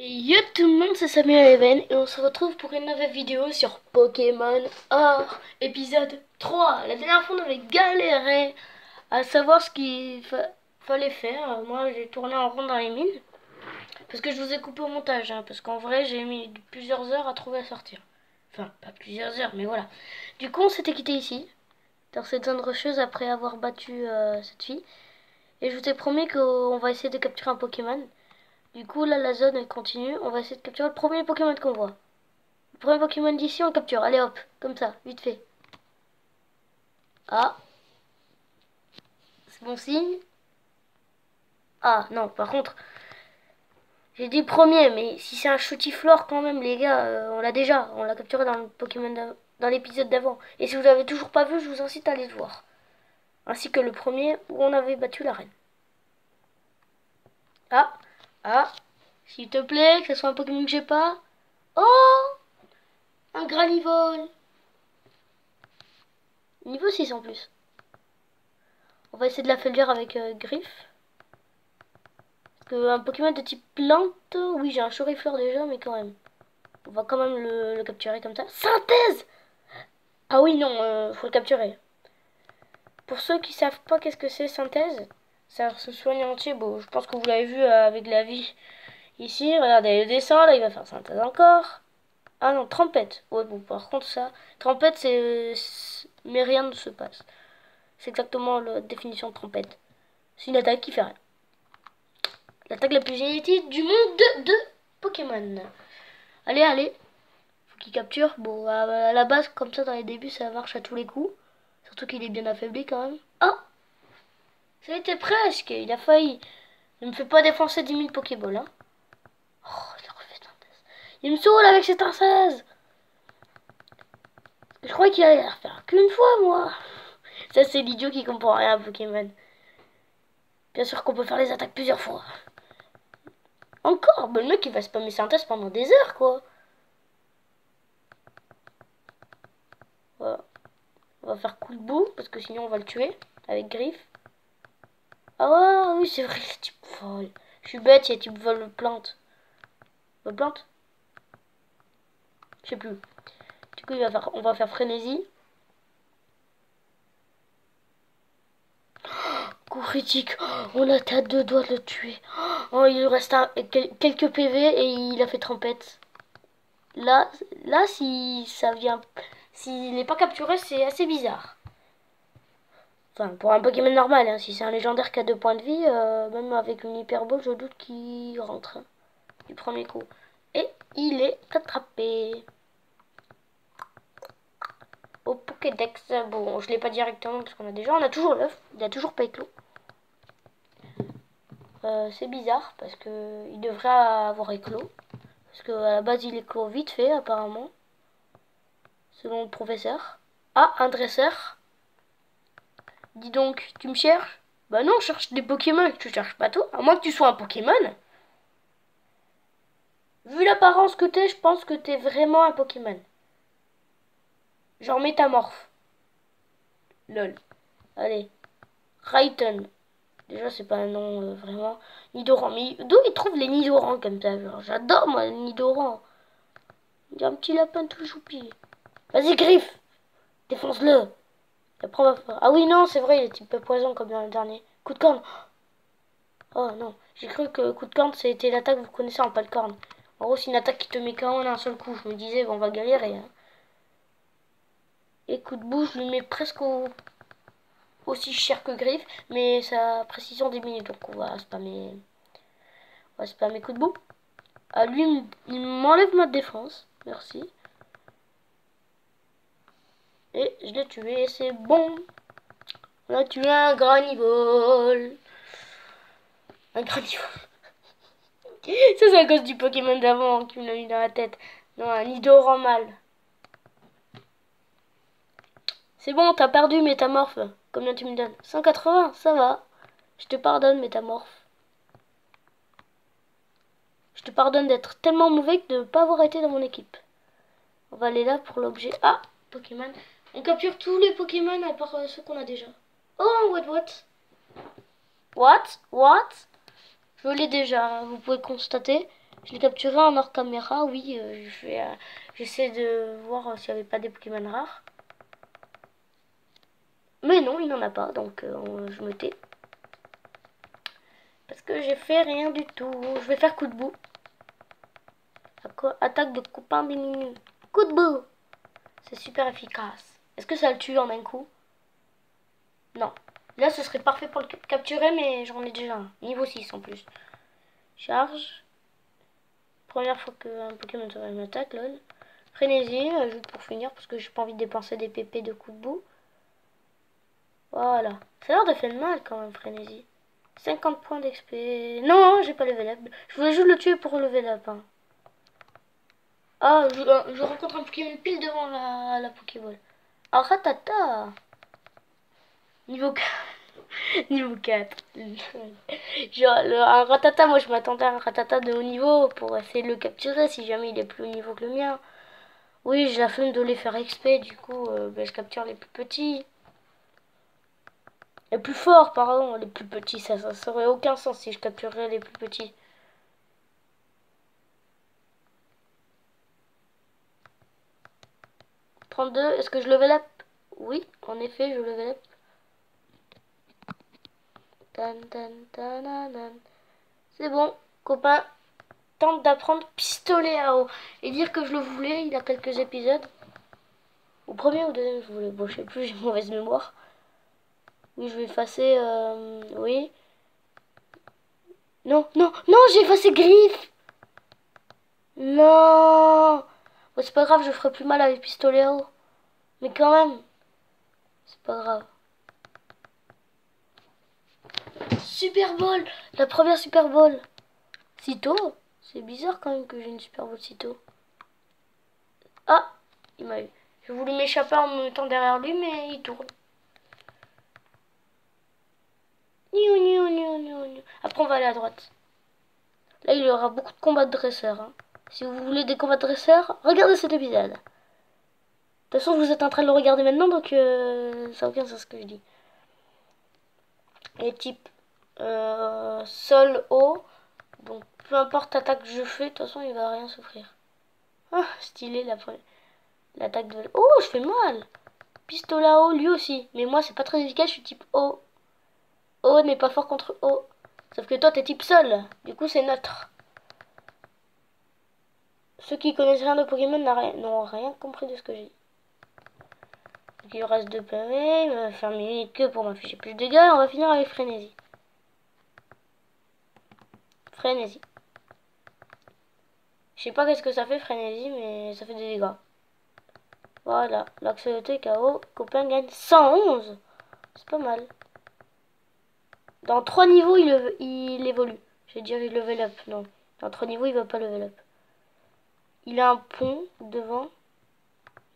Yo tout le monde, c'est Samuel Even et on se retrouve pour une nouvelle vidéo sur Pokémon Or, épisode 3. La dernière fois on avait galéré à savoir ce qu'il fallait faire. Moi j'ai tourné en rond dans les mines parce que je vous ai coupé au montage, hein, parce qu'en vrai j'ai mis plusieurs heures à trouver à sortir. Enfin, pas plusieurs heures, mais voilà. Du coup on s'était quitté ici, dans cette zone rocheuse après avoir battu cette fille. Et je vous ai promis qu'on va essayer de capturer un Pokémon. Du coup, là, la zone, elle continue. On va essayer de capturer le premier Pokémon qu'on voit. Le premier Pokémon d'ici, on capture. Allez, hop. Comme ça, vite fait. Ah, c'est bon signe. Ah, non, par contre, j'ai dit premier, mais si c'est un Chutiflore quand même, les gars, on l'a déjà. On l'a capturé dans le Pokémon dans l'épisode d'avant. Et si vous l'avez toujours pas vu, je vous incite à aller le voir. Ainsi que le premier où on avait battu la reine. Ah, ah, s'il te plaît, que ce soit un Pokémon que j'ai pas. Oh, un Granivol. Niveau 6 en plus. On va essayer de l'affaiblir avec Griffe. Parce qu'un Pokémon de type plante, oui j'ai un Chorifleur déjà, mais quand même. On va quand même le capturer comme ça. Synthèse. Ah oui non, faut le capturer. Pour ceux qui savent pas qu'est-ce que c'est synthèse, ça se soigne entier. Bon, je pense que vous l'avez vu avec la vie ici. Regardez, il descend, là il va faire synthèse encore. Ah non, trempette. Ouais bon, par contre ça, trempette c'est... Mais rien ne se passe. C'est exactement la définition de trempette. C'est une attaque qui fait rien. L'attaque la plus génétique du monde de Pokémon. Allez, allez. Faut qu'il capture. Bon, à la base, comme ça, dans les débuts, ça marche à tous les coups. Surtout qu'il est bien affaibli quand même. Oh, ça a été presque. Il a failli. Ne me fait pas défoncer 10 000 Pokéballs. Hein. Oh, il a refait synthèse. Il me saoule avec cette synthèse. Je croyais qu'il allait la refaire qu'une fois, moi. Ça, c'est l'idiot qui comprend rien à Pokémon. Bien sûr qu'on peut faire les attaques plusieurs fois. Encore, le mec il va spammer synthèse pendant des heures, quoi. Voilà. On va faire coup de boue, parce que sinon on va le tuer. Avec Griffe. Ah oui, c'est vrai, il est type vol. Je suis bête, il y a type vol plante. Vol plante. Je sais plus. Du coup, on va faire frénésie. Coup critique. Oh, on a à deux doigts de le tuer. Oh, il lui reste quelques PV et il a fait trempette. Là, si ça vient... S'il n'est pas capturé, c'est assez bizarre. Enfin, pour un Pokémon normal, hein. Si c'est un légendaire qui a 2 points de vie, même avec une Hyper Ball, je doute qu'il rentre hein, du premier coup. Et il est attrapé. Au Pokédex, bon, je l'ai pas directement parce qu'on on a toujours l'œuf, il a toujours pas éclos. C'est bizarre parce que il devrait avoir éclos. Parce qu'à la base, il éclot vite fait, apparemment. Selon le professeur. Ah, un dresseur. Dis donc, tu me cherches? Bah non, je cherche des Pokémon, tu cherches pas tout. À moins que tu sois un Pokémon. Vu l'apparence que t'es, je pense que t'es vraiment un Pokémon. Genre métamorphe. Lol. Allez. Rayton. Déjà, c'est pas un nom vraiment. Nidoran. Mais d'où ils trouvent les Nidorans comme ça? Genre, j'adore moi les Nidorans. Il y a un petit lapin tout choupi. Vas-y, Griffe. Défonce-le. Après, on va... Ah oui, non, c'est vrai, il est type poison comme dans le dernier. Coup de corne. Oh non. J'ai cru que coup de corne, c'était l'attaque que vous connaissez en pas de corne. En gros, c'est une attaque qui te met KO en un seul coup. Je me disais, bon, on va galérer. Hein. Et coup de boue, je lui mets presque aussi cher que Griffe, mais sa précision diminue. Donc on va spammer coup de boue. Ah, lui, il m'enlève ma défense. Merci. Et je l'ai tué, c'est bon. On a tué un Granivol. Un Granivol. Ça, c'est à cause du Pokémon d'avant qui me l'a mis dans la tête. Non, un Nidoran mâle. C'est bon, t'as perdu, métamorphe. Combien tu me donnes? 180, ça va. Je te pardonne, métamorphe. Je te pardonne d'être tellement mauvais que de ne pas avoir été dans mon équipe. On va aller là pour l'objet. Ah, Pokémon. On capture tous les Pokémon à part ceux qu'on a déjà. Oh, what? What? Je l'ai déjà, vous pouvez constater. Je l'ai capturé en hors caméra, oui. J'essaie de voir s'il n'y avait pas des Pokémon rares. Mais non, il n'en a pas, donc je me tais. Parce que j'ai fait rien du tout. Je vais faire coup de boue. Attaque de copain diminue. Coup de boue. C'est super efficace. Est-ce que ça le tue en un coup? Non. Là, ce serait parfait pour le capturer, mais j'en ai déjà un. Niveau 6 en plus. Charge. Première fois qu'un Pokémon m'attaque, lol. Frénésie, juste pour finir, parce que j'ai pas envie de dépenser des PP de coup de boue. Voilà. Ça a l'air de faire mal quand même, Frénésie. 50 points d'XP. Non, j'ai pas level up. Je voulais juste le tuer pour level up. Hein. Ah, je rencontre un Pokémon pile devant la Pokéball. Ah, Ratata. Niveau 4. Niveau 4. Un Ratata, moi je m'attendais à un Ratata de haut niveau pour essayer de le capturer si jamais il est plus haut niveau que le mien. Oui, j'ai la flemme de les faire XP, du coup je capture les plus petits. Les plus forts, pardon, les plus petits, ça aurait aucun sens si je capturerais les plus petits. Est-ce que je level up? Oui, en effet, je level up. C'est bon, copain. Tente d'apprendre pistolet à eau. Et dire que je le voulais il y a quelques épisodes. Au premier ou deuxième, je voulais. Bon, je sais plus, j'ai mauvaise mémoire. Oui, je vais effacer. Oui. Non, non, non, j'ai effacé griffe. Non. Bon, c'est pas grave, je ferai plus mal avec pistolet à eau. Mais quand même, c'est pas grave. Super Bowl, la première Super Bowl. Si tôt? C'est bizarre quand même que j'ai une Super Bowl si tôt. Ah, il m'a eu. J'ai voulu m'échapper en me mettant derrière lui, mais il tourne. Après, on va aller à droite. Là, il y aura beaucoup de combats de dresseurs. Hein. Si vous voulez des combats de dresseurs, regardez cet épisode. De toute façon, vous êtes en train de le regarder maintenant, donc ça n'a aucun sens ce que je dis. Et type sol, haut. Donc, peu importe l'attaque que je fais, de toute façon, il va rien souffrir. Ah, stylé l'attaque de... Oh, je fais mal. Pistolet à eau, lui aussi. Mais moi, c'est pas très efficace, je suis type eau. Eau n'est pas fort contre eau. Sauf que toi, t'es type sol. Du coup, c'est neutre. Ceux qui connaissent rien de Pokémon n'ont rien compris de ce que j'ai dit. Donc, il lui reste 2 PV. Il va faire une queue pour m'afficher plus de dégâts. On va finir avec Frénésie. Frénésie. Je sais pas qu'est-ce que ça fait, Frénésie, mais ça fait des dégâts. Voilà. L'accès KO. Copain gagne 111. C'est pas mal. Dans 3 niveaux, il évolue. Je vais dire il level up. Non. Dans 3 niveaux, il va pas level up. Il a un pont devant.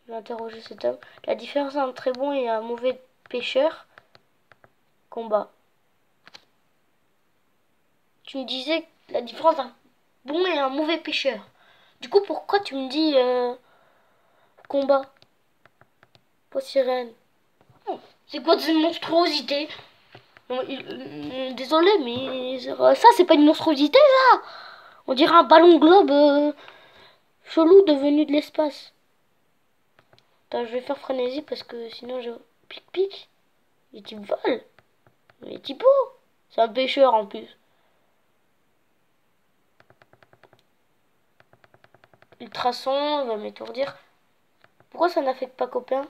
Je vais interroger cet homme. La différence entre un très bon et un mauvais pêcheur. Combat. Tu me disais la différence d'un bon et un mauvais pêcheur. Du coup, pourquoi tu me dis combat? Pas sirène. Oh, c'est quoi cette monstruosité? Non, désolé, mais ça, c'est pas une monstruosité, ça. On dirait un ballon globe chelou devenu de l'espace. Attends, je vais faire frénésie parce que sinon je... Pic-pic. Il est type vol. Il est typo. C'est un pêcheur en plus. Ultrason va m'étourdir. Pourquoi ça n'affecte pas copain?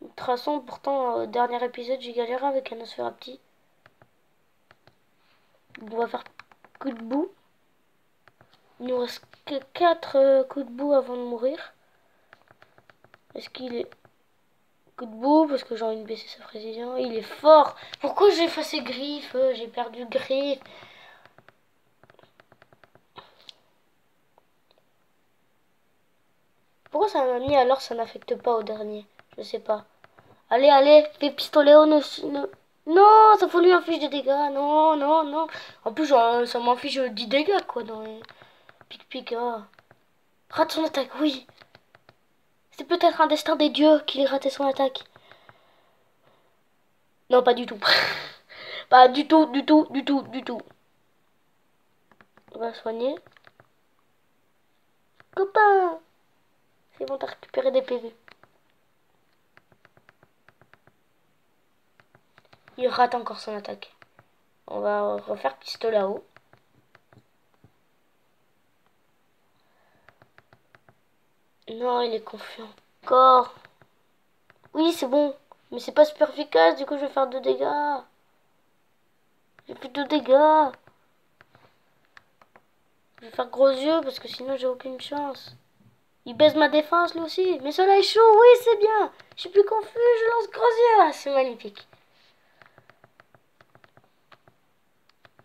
Ultrason, pourtant, au dernier épisode, j'ai galéré avec un Nosferapti. On va faire coup de boue. Il nous reste que 4 coups de boue avant de mourir. Est-ce qu'il est... Coup de boue, parce que j'ai envie de baisser sa précision. Il est fort. Pourquoi j'ai effacé griffe? J'ai perdu griffe. Pourquoi ça m'a mis alors ça n'affecte pas au dernier? Je sais pas. Allez, allez, fais pistolet Non, ça faut lui inflige des dégâts. Non, non, non. En plus, ça m'inflige 10 dégâts, quoi, dans les... Pic-pic, ah. Rate son attaque, oui. C'est peut-être un destin des dieux qu'il ait raté son attaque. Non, pas du tout. Pas du tout, du tout, du tout, du tout. On va soigner. Copain! C'est bon, t'as récupéré des PV. Il rate encore son attaque. On va refaire pistolet à eau. Non, il est confus encore. Oui, c'est bon. Mais c'est pas super efficace, du coup je vais faire 2 dégâts. J'ai plus de dégâts. Je vais faire gros yeux parce que sinon j'ai aucune chance. Il baisse ma défense lui aussi. Mais cela est chaud, oui c'est bien. Je suis plus confus, je lance gros yeux. Ah, c'est magnifique.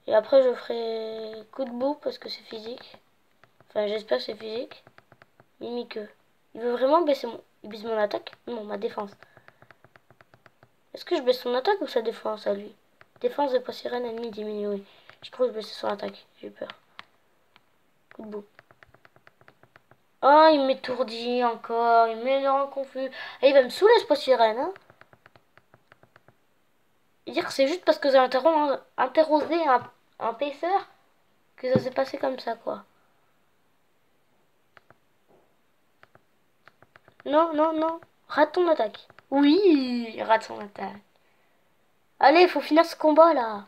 Et après je ferai coup de boue parce que c'est physique. Enfin j'espère que c'est physique. Mimique. Il veut vraiment baisser mon... Il baisse mon attaque? Non, ma défense. Est-ce que je baisse son attaque ou sa défense à lui? Défense de poids sirène ennemi diminue, oui. Je crois que je baisse son attaque. J'ai peur. Coup de boue. Oh, il m'étourdit encore. Il me rend confus. Et il va me saouler ce poids sirène, hein. Et dire que c'est juste parce que j'ai interrosé un paisseur que ça s'est passé comme ça, quoi. Non, non, non. Rate ton attaque. Oui, il rate son attaque. Allez, il faut finir ce combat, là.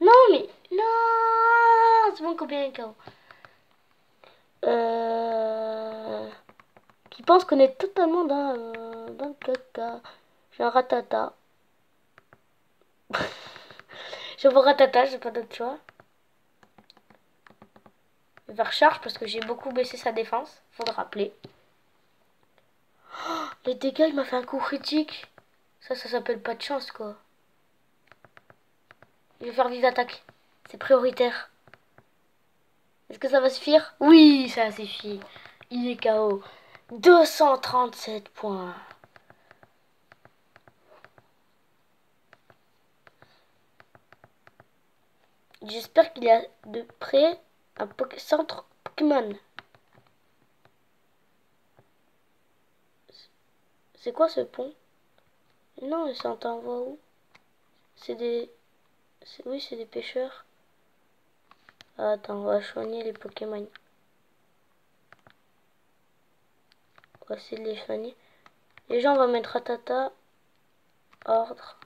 Non, mais... Non. C'est bon, combien de KO. Qui pense qu'on est totalement dans le caca. J'ai un ratata. Je vois ratata, j'ai pas d'autre choix. Je vais recharge parce que j'ai beaucoup baissé sa défense. Faut le rappeler. Oh, les dégâts, il m'a fait un coup critique. Ça s'appelle pas de chance, quoi. Je vais faire vive attaque. C'est prioritaire. Est-ce que ça va suffire? Oui, ça suffit. Il est KO. 237 points. J'espère qu'il y a de près un centre Pokémon. C'est quoi ce pont? Non, ça t'envoie où? C'est des... Oui, c'est des pêcheurs. Ah, attends, on va soigner les Pokémon. On va essayer de les soigner. Les gens, on va mettre Ratata. Ordre.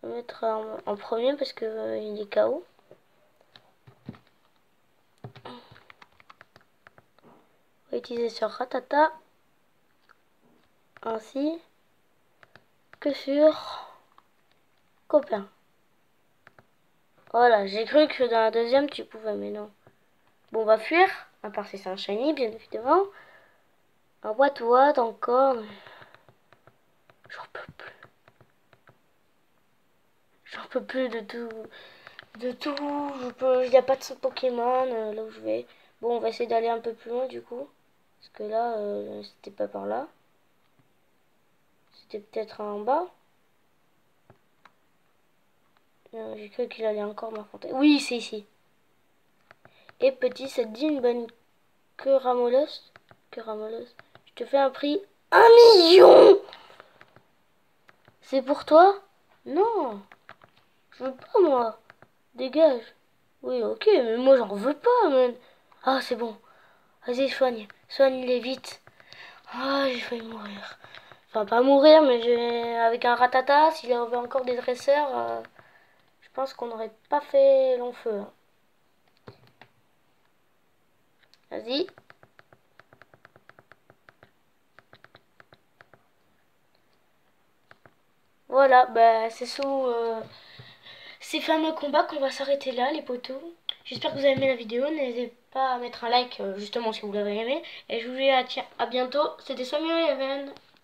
On va mettre en premier parce que il est KO. On va utiliser sur Ratata. Ainsi que sur Copain. Voilà, j'ai cru que dans la deuxième tu pouvais, mais non. Bon, on va fuir. À part si c'est un shiny, bien évidemment. Un what encore. J'en peux plus. J'en peux plus de tout. De tout. Il n'y a pas de ce Pokémon là où je vais. Bon, on va essayer d'aller un peu plus loin du coup. Parce que là, c'était pas par là. C'était peut-être en bas. J'ai cru qu'il allait encore m'affronter. Oui, c'est ici. Et petit, ça te dit une bonne queue ramoleuse? Je te fais un prix 1 million. C'est pour toi? Non. Je veux pas, moi. Dégage. Oui, ok, mais moi, j'en veux pas, man. Ah, c'est bon. Vas-y, soigne. Soigne-les vite. Ah, j'ai failli mourir. Enfin, pas mourir, mais avec un ratata, s'il y avait encore des dresseurs, je pense qu'on n'aurait pas fait long feu. Hein. Vas-y. Voilà, bah c'est sous ces fameux combats qu'on va s'arrêter là, les potos. J'espère que vous avez aimé la vidéo. N'hésitez pas à mettre un like, justement, si vous l'avez aimé. Et je vous dis à bientôt. C'était Samuel Even.